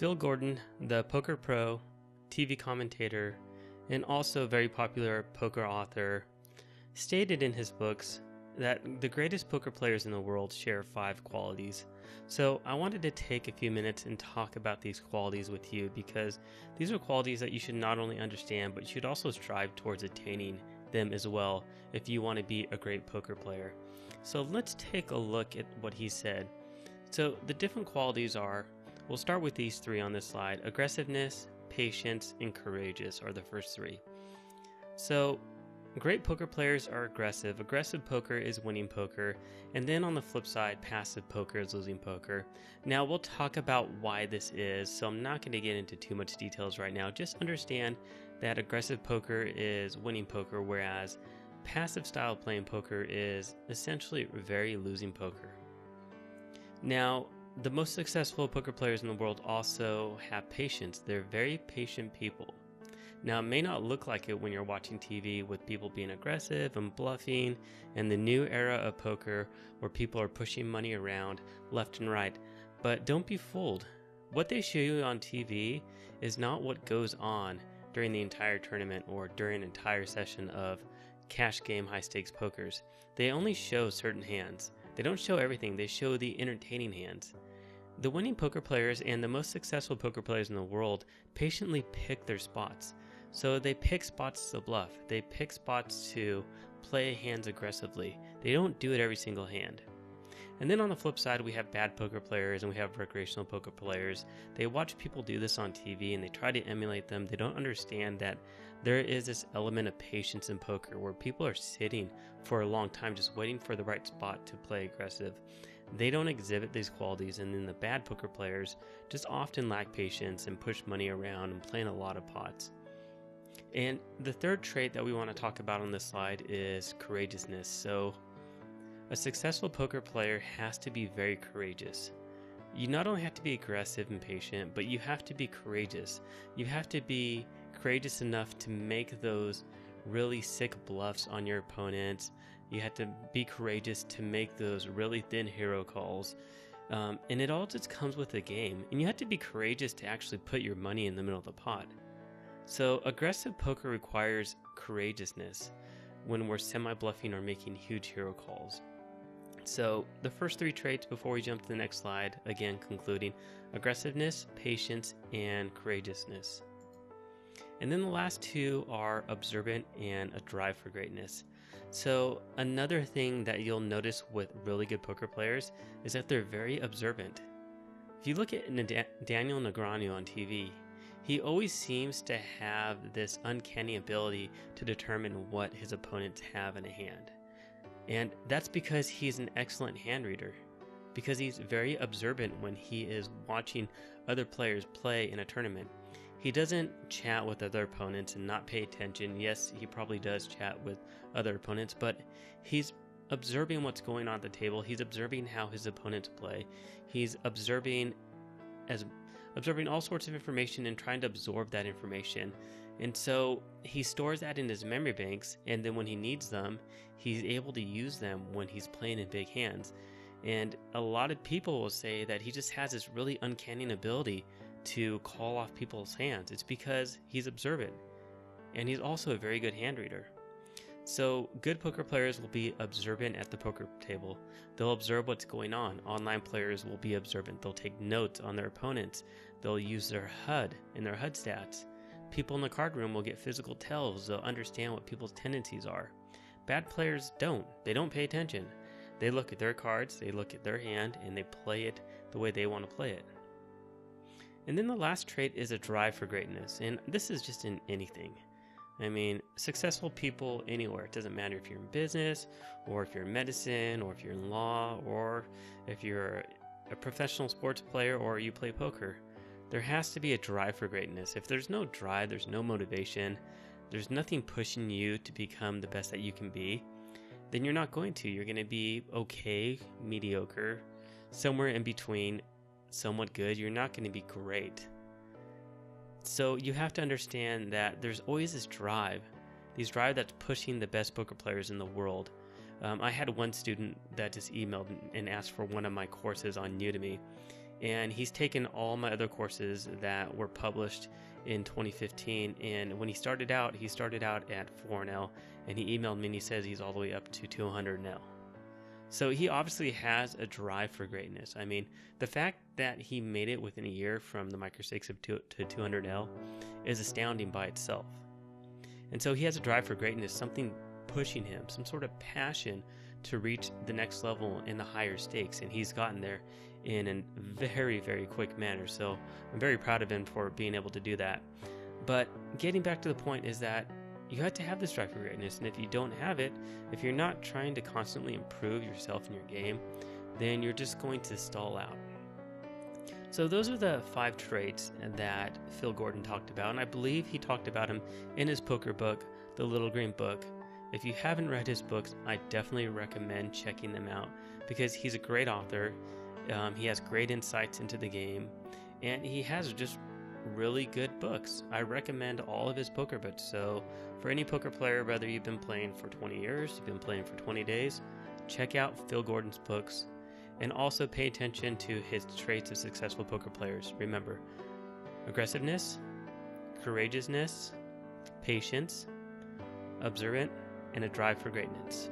Phil Gordon, the poker pro, TV commentator, and also very popular poker author, stated in his books that the greatest poker players in the world share 5 qualities. So I wanted to take a few minutes and talk about these qualities with you because these are qualities that you should not only understand, but you should also strive towards attaining them as well if you want to be a great poker player. So let's take a look at what he said. So the different qualities are, we'll start with these 3 on this slide. Aggressiveness, patience, and courageous are the first 3. So great poker players are aggressive. Aggressive poker is winning poker. And then on the flip side, passive poker is losing poker. Now we'll talk about why this is, so I'm not going to get into too much details right now. Just understand that aggressive poker is winning poker, whereas passive style playing poker is essentially very losing poker. Now, the most successful poker players in the world also have patience. They're very patient people. Now, it may not look like it when you're watching TV with people being aggressive and bluffing and the new era of poker where people are pushing money around left and right, but don't be fooled. What they show you on TV is not what goes on during the entire tournament or during an entire session of cash game high stakes pokers. They only show certain hands. They don't show everything. They show the entertaining hands. The winning poker players and the most successful poker players in the world patiently pick their spots. So they pick spots to bluff. They pick spots to play hands aggressively. They don't do it every single hand. And then on the flip side, we have bad poker players and we have recreational poker players. They watch people do this on TV and they try to emulate them. They don't understand that there is this element of patience in poker where people are sitting for a long time just waiting for the right spot to play aggressive. They don't exhibit these qualities, and then the bad poker players just often lack patience and push money around and play in a lot of pots. And the third trait that we want to talk about on this slide is courageousness. So a successful poker player has to be very courageous. You not only have to be aggressive and patient, but you have to be courageous. You have to be courageous enough to make those really sick bluffs on your opponents. You have to be courageous to make those really thin hero calls. And it all just comes with the game. And you have to be courageous to actually put your money in the middle of the pot. So aggressive poker requires courageousness when we're semi-bluffing or making huge hero calls. So the first 3 traits before we jump to the next slide, again concluding, aggressiveness, patience, and courageousness. And then the last 2 are observant and a drive for greatness. So another thing that you'll notice with really good poker players is that they're very observant. If you look at Daniel Negreanu on TV, he always seems to have this uncanny ability to determine what his opponents have in a hand. And that's because he's an excellent hand reader, because he's very observant when he is watching other players play in a tournament. He doesn't chat with other opponents and not pay attention. Yes, he probably does chat with other opponents, but he's observing what's going on at the table. He's observing how his opponents play. He's observing all sorts of information and trying to absorb that information. And so he stores that in his memory banks, and then when he needs them, he's able to use them when he's playing in big hands. And a lot of people will say that he just has this really uncanny ability to call off people's hands. It's because he's observant, and he's also a very good hand reader. So good poker players will be observant at the poker table. They'll observe what's going on. Online players will be observant. They'll take notes on their opponents. They'll use their HUD and their HUD stats. People in the card room will get physical tells. They'll understand what people's tendencies are. Bad players don't. They don't pay attention. They look at their cards, they look at their hand, and they play it the way they want to play it. And then the last trait is a drive for greatness. And this is just in anything. I mean, successful people anywhere. It doesn't matter if you're in business, or if you're in medicine, or if you're in law, or if you're a professional sports player, or you play poker. There has to be a drive for greatness. If there's no drive, there's no motivation, there's nothing pushing you to become the best that you can be, then you're not going to. You're going to be okay, mediocre, somewhere in between, somewhat good. You're not going to be great. So you have to understand that there's always this drive that's pushing the best poker players in the world. I had one student that just emailed and asked for one of my courses on Udemy. And he's taken all my other courses that were published in 2015. And when he started out at 4L, and he emailed me and he says he's all the way up to 200L. So he obviously has a drive for greatness. I mean, the fact that he made it within a year from the micro stakes to 200L is astounding by itself. And so he has a drive for greatness, something pushing him, some sort of passion to reach the next level in the higher stakes. And he's gotten there in a very, very quick manner. So I'm very proud of him for being able to do that. But getting back to the point is that you have to have this drive for greatness. And if you don't have it, if you're not trying to constantly improve yourself in your game, then you're just going to stall out. So those are the 5 traits that Phil Gordon talked about. And I believe he talked about them in his poker book, The Little Green Book. If you haven't read his books, I definitely recommend checking them out because he's a great author. He has great insights into the game, and he has just really good books. I recommend all of his poker books. So for any poker player, whether you've been playing for 20 years, you've been playing for 20 days, check out Phil Gordon's books, and also pay attention to his traits of successful poker players. Remember, aggressiveness, courageousness, patience, observant, and a drive for greatness.